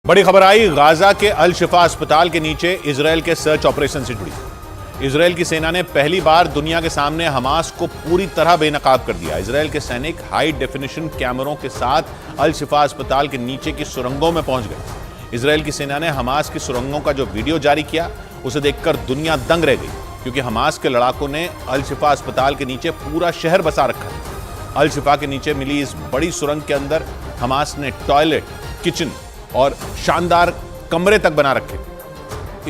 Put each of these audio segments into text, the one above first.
बड़ी खबर आई गाजा के अल शिफा अस्पताल के नीचे इजरायल के सर्च ऑपरेशन से जुड़ी। इजरायल की सेना ने पहली बार दुनिया के सामने हमास को पूरी तरह बेनकाब कर दिया। इजरायल के सैनिक हाई डेफिनेशन कैमरों के साथ अल शिफा अस्पताल के नीचे की सुरंगों में पहुंच गए। इजरायल की सेना ने हमास की सुरंगों का जो वीडियो जारी किया उसे देखकर दुनिया दंग रह गई, क्योंकि हमास के लड़ाकों ने अल शिफा अस्पताल के नीचे पूरा शहर बसा रखा था। अल शिफा के नीचे मिली इस बड़ी सुरंग के अंदर हमास ने टॉयलेट, किचन और शानदार कमरे तक बना रखे।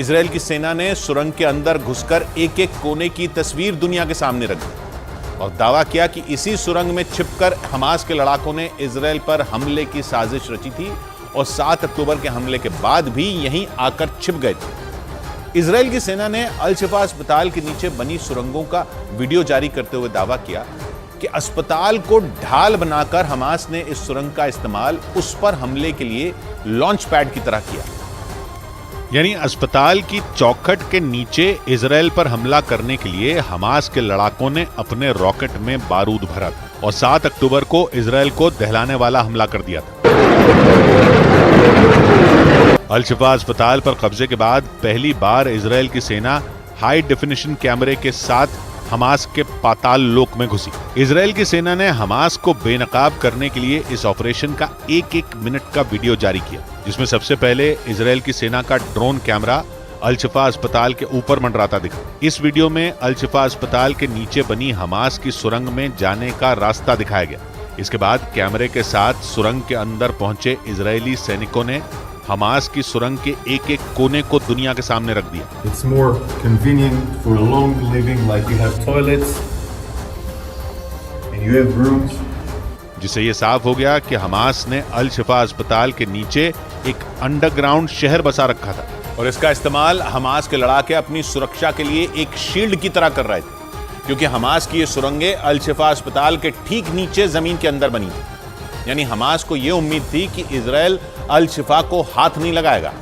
इजरायल की सेना ने सुरंग के अंदर घुसकर एक एक कोने की तस्वीर दुनिया के सामने रख दी और दावा किया कि इसी सुरंग में छिपकर हमास के लड़ाकों ने इजरायल पर हमले की साजिश रची थी और 7 अक्टूबर के हमले के बाद भी यहीं आकर छिप गए थे। इजरायल की सेना ने अल शिफा अस्पताल के नीचे बनी सुरंगों का वीडियो जारी करते हुए दावा किया कि अस्पताल को ढाल बनाकर हमास ने इस सुरंग का इस्तेमाल उस पर हमले के लिए लॉन्च पैड की तरह किया। यानी अस्पताल की चौखट के नीचे इजरायल पर हमला करने के लिए हमास के लड़ाकों ने अपने रॉकेट में बारूद भरा था और 7 अक्टूबर को इजरायल को दहलाने वाला हमला कर दिया था। अल शिफा अस्पताल पर कब्जे के बाद पहली बार इजरायल की सेना हाई डेफिनेशन कैमरे के साथ हमास के पाताल लोक में घुसी। इजरायल की सेना ने हमास को बेनकाब करने के लिए इस ऑपरेशन का एक मिनट का वीडियो जारी किया, जिसमें सबसे पहले इजरायल की सेना का ड्रोन कैमरा अल शिफा अस्पताल के ऊपर मंडराता दिखा। इस वीडियो में अल शिफा अस्पताल के नीचे बनी हमास की सुरंग में जाने का रास्ता दिखाया गया। इसके बाद कैमरे के साथ सुरंग के अंदर पहुंचे इजरायली सैनिकों ने हमास की सुरंग के एक कोने को दुनिया के सामने रख दिया। It's more convenient for long living, like you have toilets and you have rooms. जिससे ये साफ हो गया कि हमास ने अल शिफा अस्पताल के नीचे एक अंडरग्राउंड शहर बसा रखा था और इसका इस्तेमाल हमास के लड़ाके अपनी सुरक्षा के लिए एक शील्ड की तरह कर रहे थे, क्योंकि हमास की ये सुरंगें अल शिफा अस्पताल के ठीक नीचे जमीन के अंदर बनी थी। यानी हमास को यह उम्मीद थी कि इजरायल अल शिफा को हाथ नहीं लगाएगा।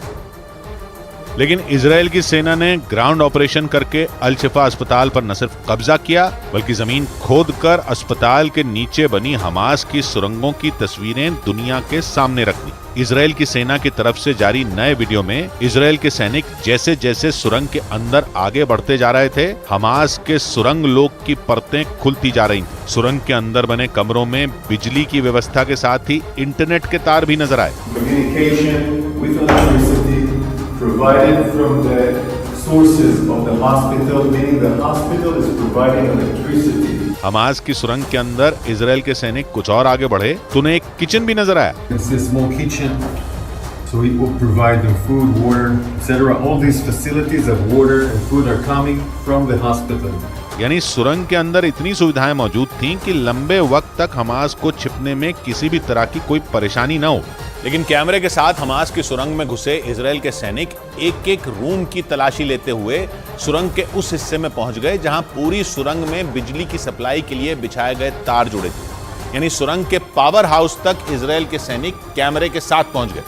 लेकिन इजरायल की सेना ने ग्राउंड ऑपरेशन करके अल शिफा अस्पताल पर न सिर्फ कब्जा किया, बल्कि जमीन खोदकर अस्पताल के नीचे बनी हमास की सुरंगों की तस्वीरें दुनिया के सामने रख दी। इजरायल की सेना की तरफ से जारी नए वीडियो में इजरायल के सैनिक जैसे जैसे सुरंग के अंदर आगे बढ़ते जा रहे थे, हमास के सुरंग लोक की परतें खुलती जा रही थी। सुरंग के अंदर बने कमरों में बिजली की व्यवस्था के साथ ही इंटरनेट के तार भी नजर आए। Provided from the sources of the hospital, meaning the hospital is providing electricity. Hamas की सुरंग के अंदर इजरायल के सैनिक कुछ और आगे बढ़े तो उन्हें एक किचन भी नजर आया। It's a small kitchen, so it will provide them food, water, etc. All these facilities of water and food are coming from the hospital. यानी सुरंग के अंदर इतनी सुविधाएं मौजूद थीं कि लंबे वक्त तक हमास को छिपने में किसी भी तरह की कोई परेशानी न हो। लेकिन कैमरे के साथ हमास की सुरंग में घुसे इजरायल के सैनिक एक रूम की तलाशी लेते हुए सुरंग के उस हिस्से में पहुंच गए जहां पूरी सुरंग में बिजली की सप्लाई के लिए बिछाए गए तार जुड़े थे। यानी सुरंग के पावर हाउस तक इजरायल के सैनिक कैमरे के साथ पहुंच गए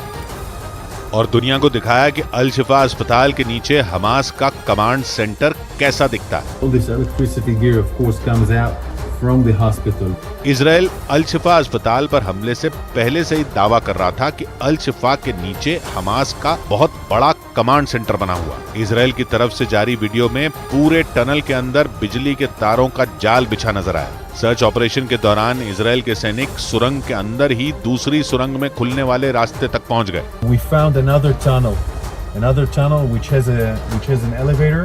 और दुनिया को दिखाया कि अल शिफा अस्पताल के नीचे हमास का कमांड सेंटर कैसा दिखता है। All this electricity gear of course comes out from the hospital. Israel Al Shifa अस्पताल पर हमले से पहले से ही दावा कर रहा था कि अल शिफा के नीचे हमास का बहुत बड़ा कमांड सेंटर बना हुआ। इजरायल की तरफ से जारी वीडियो में पूरे टनल के अंदर बिजली के तारों का जाल बिछा नजर आया। सर्च ऑपरेशन के दौरान इजरायल के सैनिक सुरंग के अंदर ही दूसरी सुरंग में खुलने वाले रास्ते तक पहुंच गए। We found another tunnel which has an elevator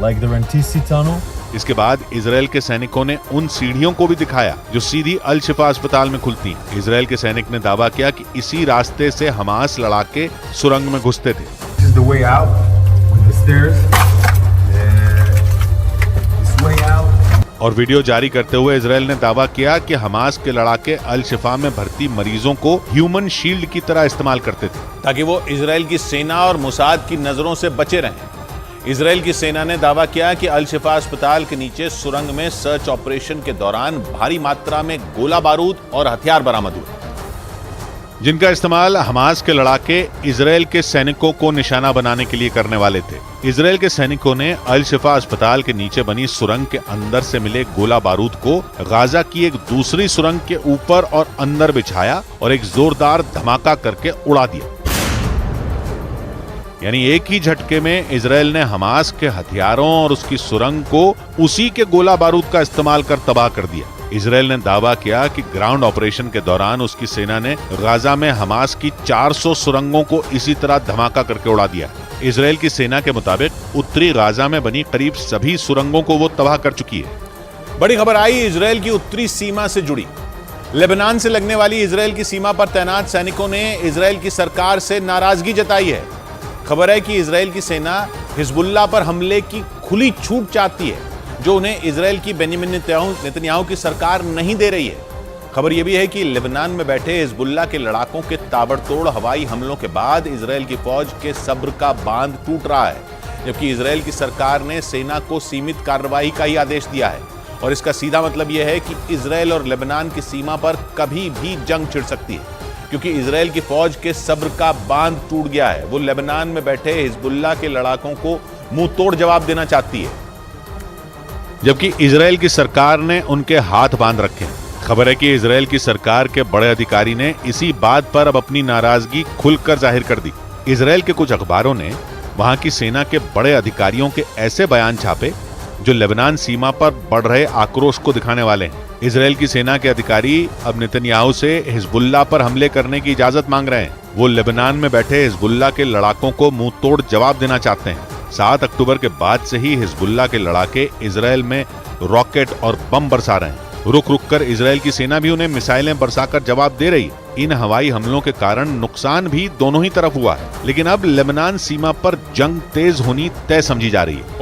like the Rantisi tunnel. इसके बाद इजरायल के सैनिकों ने उन सीढ़ियों को भी दिखाया जो सीधी अल शिफा अस्पताल में खुलती। इजरायल के सैनिक ने दावा किया कि इसी रास्ते से हमास लड़ाके सुरंग में घुसते थे। This is the way out with the stairs. This way out. और वीडियो जारी करते हुए इजरायल ने दावा किया कि हमास के लड़ाके अल शिफा में भर्ती मरीजों को ह्यूमन शील्ड की तरह इस्तेमाल करते थे ताकि वो इजरायल की सेना और मोसाद की नजरों से बचे रहें। इजरायल की सेना ने दावा किया कि अल शिफा अस्पताल के नीचे सुरंग में सर्च ऑपरेशन के दौरान भारी मात्रा में गोला बारूद और हथियार बरामद हुए, जिनका इस्तेमाल हमास के लड़ाके इजरायल के सैनिकों को निशाना बनाने के लिए करने वाले थे। इजरायल के सैनिकों ने अल शिफा अस्पताल के नीचे बनी सुरंग के अंदर से मिले गोला बारूद को गाजा की एक दूसरी सुरंग के ऊपर और अंदर बिछाया और एक जोरदार धमाका करके उड़ा दिया। यानी एक ही झटके में इजराइल ने हमास के हथियारों और उसकी सुरंग को उसी के गोला बारूद का इस्तेमाल कर तबाह कर दिया। इजराइल ने दावा किया कि ग्राउंड ऑपरेशन के दौरान उसकी सेना ने गाजा में हमास की 400 सुरंगों को इसी तरह धमाका करके उड़ा दिया। इजराइल की सेना के मुताबिक उत्तरी गाजा में बनी करीब सभी सुरंगों को वो तबाह कर चुकी है। बड़ी खबर आई इजराइल की उत्तरी सीमा से जुड़ी। लेबनान से लगने वाली इजराइल की सीमा पर तैनात सैनिकों ने इजराइल की सरकार से नाराजगी जताई है। खबर है कि इजराइल की सेना हिजबुल्लाह पर हमले की खुली छूट चाहती है, जो उन्हें इजराइल की बेंजामिन नेतन्याहू की सरकार नहीं दे रही है। खबर यह भी है कि लेबनान में बैठे हिजबुल्लाह के लड़ाकों के ताबड़तोड़ हवाई हमलों के बाद इजराइल की फौज के सब्र का बांध टूट रहा है, जबकि इजराइल की सरकार ने सेना को सीमित कार्रवाई का ही आदेश दिया है। और इसका सीधा मतलब यह है कि इजराइल और लेबनान की सीमा पर कभी भी जंग छिड़ सकती है, क्योंकि इजराइल की फौज के सब्र का बांध टूट गया है। वो लेबनान में बैठे हिजबुल्लाह के लड़ाकों को मुंह तोड़ जवाब देना चाहती है, जबकि इजराइल की सरकार ने उनके हाथ बांध रखे हैं। खबर है कि इजराइल की सरकार के बड़े अधिकारी ने इसी बात पर अब अपनी नाराजगी खुलकर जाहिर कर दी। इजराइल के कुछ अखबारों ने वहां की सेना के बड़े अधिकारियों के ऐसे बयान छापे जो लेबनान सीमा पर बढ़ रहे आक्रोश को दिखाने वाले हैं। इजराइल की सेना के अधिकारी अब नेतन्याहू से हिजबुल्लाह पर हमले करने की इजाजत मांग रहे हैं। वो लेबनान में बैठे हिजबुल्लाह के लड़ाकों को मुंह तोड़ जवाब देना चाहते हैं। 7 अक्टूबर के बाद से ही हिजबुल्लाह के लड़ाके इजराइल में रॉकेट और बम बरसा रहे हैं। रुक रुक कर इजराइल की सेना भी उन्हें मिसाइलें बरसाकर जवाब दे रही है। इन हवाई हमलों के कारण नुकसान भी दोनों ही तरफ हुआ है, लेकिन अब लेबनान सीमा पर जंग तेज होनी तय समझी जा रही है।